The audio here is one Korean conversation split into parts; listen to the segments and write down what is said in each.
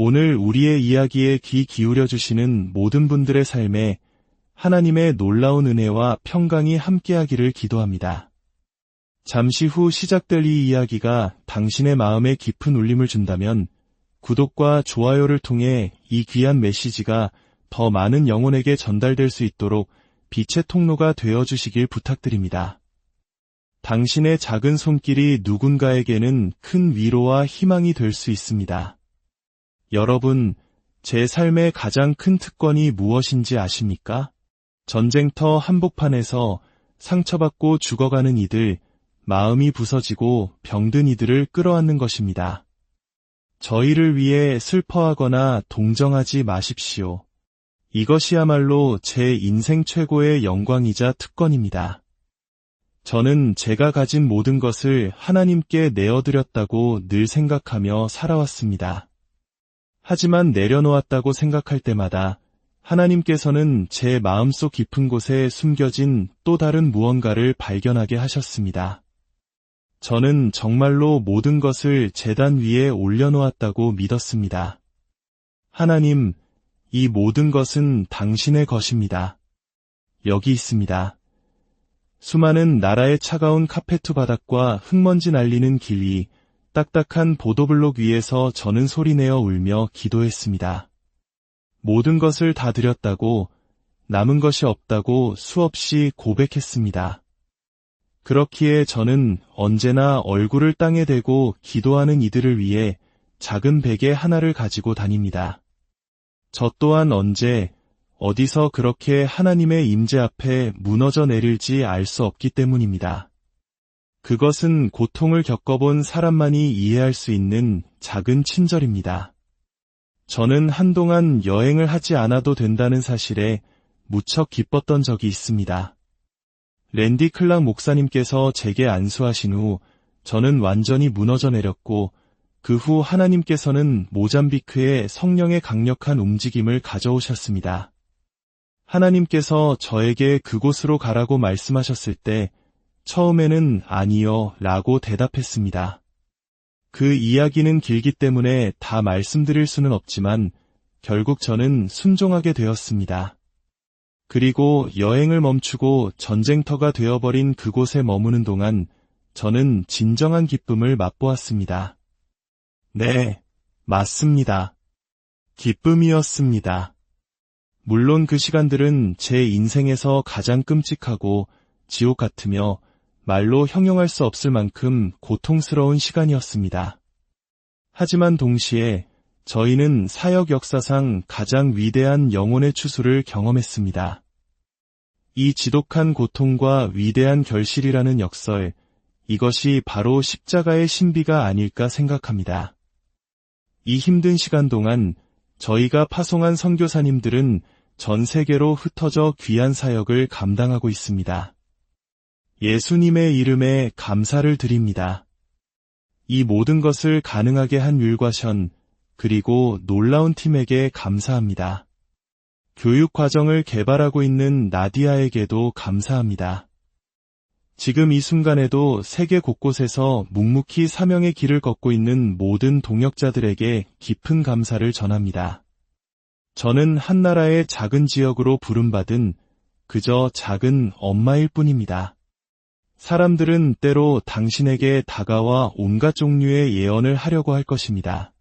오늘 우리의 이야기에 귀 기울여 주시는 모든 분들의 삶에 하나님의 놀라운 은혜와 평강이 함께하기를 기도합니다. 잠시 후 시작될 이 이야기가 당신의 마음에 깊은 울림을 준다면 구독과 좋아요를 통해 이 귀한 메시지가 더 많은 영혼에게 전달될 수 있도록 빛의 통로가 되어주시길 부탁드립니다. 당신의 작은 손길이 누군가에게는 큰 위로와 희망이 될 수 있습니다. 여러분, 제 삶의 가장 큰 특권이 무엇인지 아십니까? 전쟁터 한복판에서 상처받고 죽어가는 이들, 마음이 부서지고 병든 이들을 끌어안는 것입니다. 저희를 위해 슬퍼하거나 동정하지 마십시오. 이것이야말로 제 인생 최고의 영광이자 특권입니다. 저는 제가 가진 모든 것을 하나님께 내어드렸다고 늘 생각하며 살아왔습니다. 하지만 내려놓았다고 생각할 때마다 하나님께서는 제 마음속 깊은 곳에 숨겨진 또 다른 무언가를 발견하게 하셨습니다. 저는 정말로 모든 것을 제단 위에 올려놓았다고 믿었습니다. 하나님, 이 모든 것은 당신의 것입니다. 여기 있습니다. 수많은 나라의 차가운 카페트 바닥과 흙먼지 날리는 길 위, 딱딱한 보도블록 위에서 저는 소리내어 울며 기도했습니다. 모든 것을 다 드렸다고, 남은 것이 없다고 수없이 고백했습니다. 그렇기에 저는 언제나 얼굴을 땅에 대고 기도하는 이들을 위해 작은 베개 하나를 가지고 다닙니다. 저 또한 언제, 어디서 그렇게 하나님의 임재 앞에 무너져 내릴지 알 수 없기 때문입니다. 그것은 고통을 겪어본 사람만이 이해할 수 있는 작은 친절입니다. 저는 한동안 여행을 하지 않아도 된다는 사실에 무척 기뻤던 적이 있습니다. 랜디 클락 목사님께서 제게 안수하신 후 저는 완전히 무너져 내렸고 그 후 하나님께서는 모잠비크에 성령의 강력한 움직임을 가져오셨습니다. 하나님께서 저에게 그곳으로 가라고 말씀하셨을 때 처음에는 아니요 라고 대답했습니다. 그 이야기는 길기 때문에 다 말씀드릴 수는 없지만 결국 저는 순종하게 되었습니다. 그리고 여행을 멈추고 전쟁터가 되어버린 그곳에 머무는 동안 저는 진정한 기쁨을 맛보았습니다. 네, 맞습니다. 기쁨이었습니다. 물론 그 시간들은 제 인생에서 가장 끔찍하고 지옥 같으며 말로 형용할 수 없을 만큼 고통스러운 시간이었습니다. 하지만 동시에 저희는 사역 역사상 가장 위대한 영혼의 추수를 경험했습니다. 이 지독한 고통과 위대한 결실이라는 역설, 이것이 바로 십자가의 신비가 아닐까 생각합니다. 이 힘든 시간 동안 저희가 파송한 선교사님들은 전 세계로 흩어져 귀한 사역을 감당하고 있습니다. 예수님의 이름에 감사를 드립니다. 이 모든 것을 가능하게 한 율과션, 그리고 놀라운 팀에게 감사합니다. 교육 과정을 개발하고 있는 나디아에게도 감사합니다. 지금 이 순간에도 세계 곳곳에서 묵묵히 사명의 길을 걷고 있는 모든 동역자들에게 깊은 감사를 전합니다. 저는 한 나라의 작은 지역으로 부름받은 그저 작은 엄마일 뿐입니다. 사람들은 때로 당신에게 다가와 온갖 종류의 예언을 하려고 할 것입니다.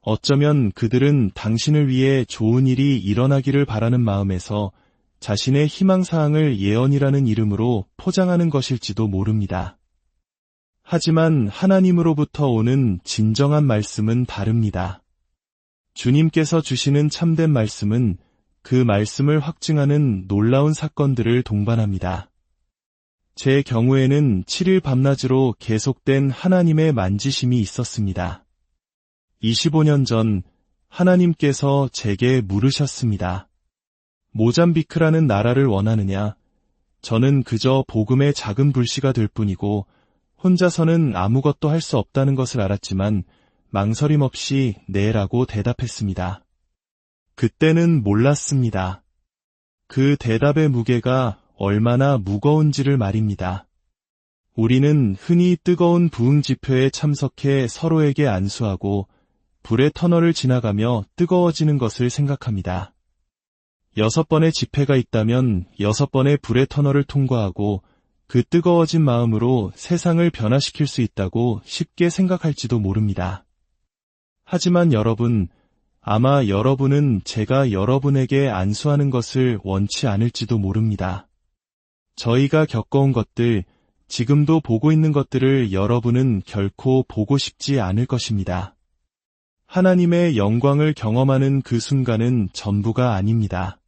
어쩌면 그들은 당신을 위해 좋은 일이 일어나기를 바라는 마음에서 자신의 희망사항을 예언이라는 이름으로 포장하는 것일지도 모릅니다. 하지만 하나님으로부터 오는 진정한 말씀은 다릅니다. 주님께서 주시는 참된 말씀은 그 말씀을 확증하는 놀라운 사건들을 동반합니다. 제 경우에는 7일 밤낮으로 계속된 하나님의 만지심이 있었습니다. 25년 전 하나님께서 제게 물으셨습니다. 모잠비크라는 나라를 원하느냐? 저는 그저 복음의 작은 불씨가 될 뿐이고 혼자서는 아무것도 할 수 없다는 것을 알았지만 망설임 없이 네라고 대답했습니다. 그때는 몰랐습니다. 그 대답의 무게가 얼마나 무거운지를 말입니다. 우리는 흔히 뜨거운 부흥 집회에 참석해 서로에게 안수하고 불의 터널을 지나가며 뜨거워지는 것을 생각합니다. 6번의 지폐가 있다면 6번의 불의 터널을 통과하고 그 뜨거워진 마음으로 세상을 변화시킬 수 있다고 쉽게 생각할지도 모릅니다. 하지만 여러분, 아마 여러분은 제가 여러분에게 안수하는 것을 원치 않을지도 모릅니다. 저희가 겪어온 것들, 지금도 보고 있는 것들을 여러분은 결코 보고 싶지 않을 것입니다. 하나님의 영광을 경험하는 그 순간은 전부가 아닙니다.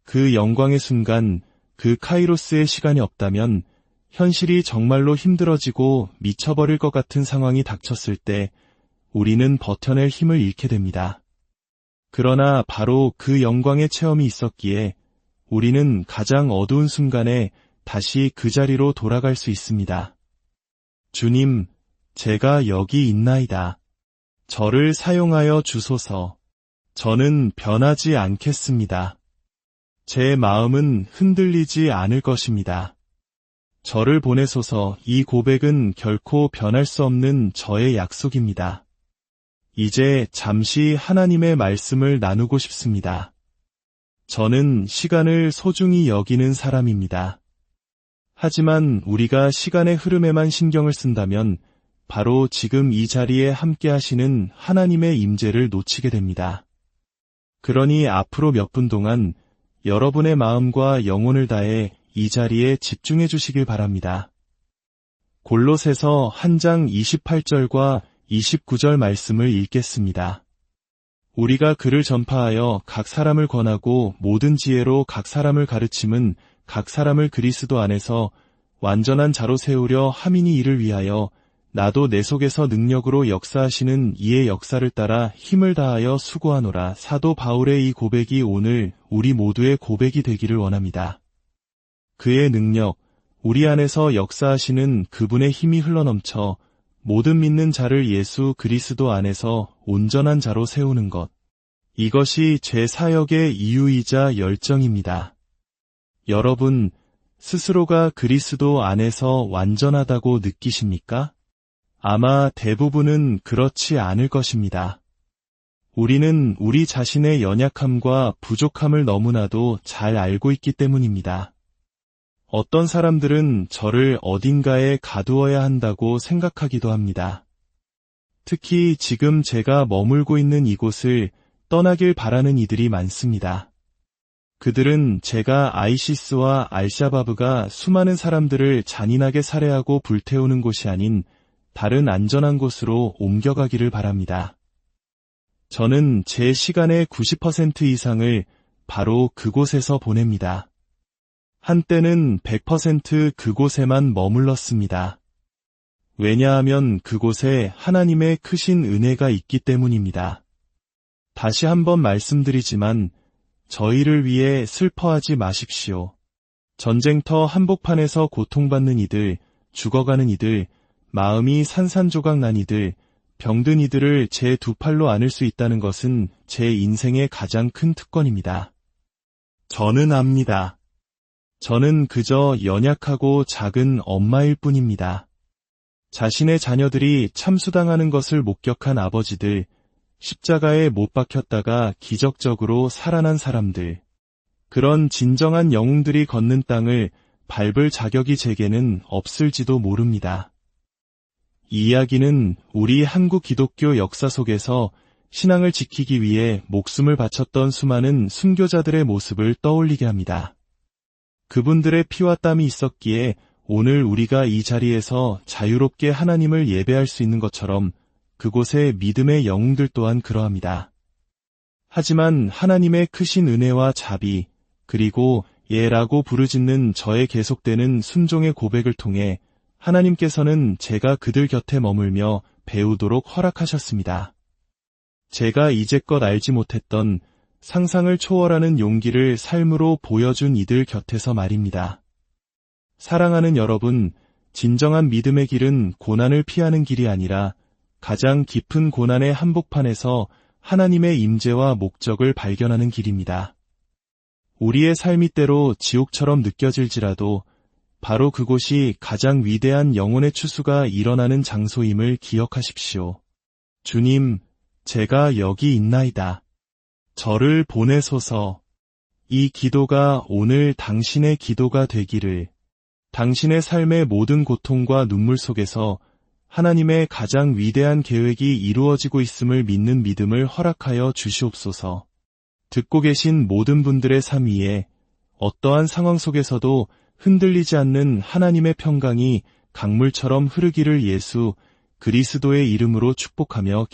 그 영광의 순간, 그 카이로스의 시간이 없다면 현실이 정말로 힘들어지고 미쳐버릴 것 같은 상황이 닥쳤을 때 우리는 버텨낼 힘을 잃게 됩니다. 그러나 바로 그 영광의 체험이 있었기에 우리는 가장 어두운 순간에 다시 그 자리로 돌아갈 수 있습니다. 주님, 제가 여기 있나이다. 저를 사용하여 주소서. 저는 변하지 않겠습니다. 제 마음은 흔들리지 않을 것입니다. 저를 보내소서. 이 고백은 결코 변할 수 없는 저의 약속입니다. 이제 잠시 하나님의 말씀을 나누고 싶습니다. 저는 시간을 소중히 여기는 사람입니다. 하지만 우리가 시간의 흐름에만 신경을 쓴다면 바로 지금 이 자리에 함께 하시는 하나님의 임재를 놓치게 됩니다. 그러니 앞으로 몇 분 동안 여러분의 마음과 영혼을 다해 이 자리에 집중해 주시길 바랍니다. 골로새서 1장 28절과 29절 말씀을 읽겠습니다. 우리가 그를 전파하여 각 사람을 권하고 모든 지혜로 각 사람을 가르침은 각 사람을 그리스도 안에서 완전한 자로 세우려 함이니 이를 위하여 나도 내 속에서 능력으로 역사하시는 이의 역사를 따라 힘을 다하여 수고하노라. 사도 바울의 이 고백이 오늘 우리 모두의 고백이 되기를 원합니다. 그의 능력, 우리 안에서 역사하시는 그분의 힘이 흘러넘쳐 모든 믿는 자를 예수 그리스도 안에서 온전한 자로 세우는 것. 이것이 제 사역의 이유이자 열정입니다. 여러분, 스스로가 그리스도 안에서 완전하다고 느끼십니까? 아마 대부분은 그렇지 않을 것입니다. 우리는 우리 자신의 연약함과 부족함을 너무나도 잘 알고 있기 때문입니다. 어떤 사람들은 저를 어딘가에 가두어야 한다고 생각하기도 합니다. 특히 지금 제가 머물고 있는 이곳을 떠나길 바라는 이들이 많습니다. 그들은 제가 아이시스와 알샤바브가 수많은 사람들을 잔인하게 살해하고 불태우는 곳이 아닌 다른 안전한 곳으로 옮겨가기를 바랍니다. 저는 제 시간의 90% 이상을 바로 그곳에서 보냅니다. 한때는 100% 그곳에만 머물렀습니다. 왜냐하면 그곳에 하나님의 크신 은혜가 있기 때문입니다. 다시 한번 말씀드리지만 저희를 위해 슬퍼하지 마십시오. 전쟁터 한복판에서 고통받는 이들, 죽어가는 이들, 마음이 산산조각 난 이들, 병든 이들을 제 두 팔로 안을 수 있다는 것은 제 인생의 가장 큰 특권입니다. 저는 압니다. 저는 그저 연약하고 작은 엄마일 뿐입니다. 자신의 자녀들이 참수당하는 것을 목격한 아버지들, 십자가에 못 박혔다가 기적적으로 살아난 사람들, 그런 진정한 영웅들이 걷는 땅을 밟을 자격이 제게는 없을지도 모릅니다. 이 이야기는 우리 한국 기독교 역사 속에서 신앙을 지키기 위해 목숨을 바쳤던 수많은 순교자들의 모습을 떠올리게 합니다. 그분들의 피와 땀이 있었기에 오늘 우리가 이 자리에서 자유롭게 하나님을 예배할 수 있는 것처럼 그곳의 믿음의 영웅들 또한 그러합니다. 하지만 하나님의 크신 은혜와 자비, 그리고 예라고 부르짖는 저의 계속되는 순종의 고백을 통해 하나님께서는 제가 그들 곁에 머물며 배우도록 허락하셨습니다. 제가 이제껏 알지 못했던 상상을 초월하는 용기를 삶으로 보여준 이들 곁에서 말입니다. 사랑하는 여러분, 진정한 믿음의 길은 고난을 피하는 길이 아니라 가장 깊은 고난의 한복판에서 하나님의 임재와 목적을 발견하는 길입니다. 우리의 삶이 때로 지옥처럼 느껴질지라도 바로 그곳이 가장 위대한 영혼의 추수가 일어나는 장소임을 기억하십시오. 주님, 제가 여기 있나이다. 저를 보내소서. 이 기도가 오늘 당신의 기도가 되기를. 당신의 삶의 모든 고통과 눈물 속에서 하나님의 가장 위대한 계획이 이루어지고 있음을 믿는 믿음을 허락하여 주시옵소서. 듣고 계신 모든 분들의 삶 위에 어떠한 상황 속에서도 흔들리지 않는 하나님의 평강이 강물처럼 흐르기를 예수 그리스도의 이름으로 축복하며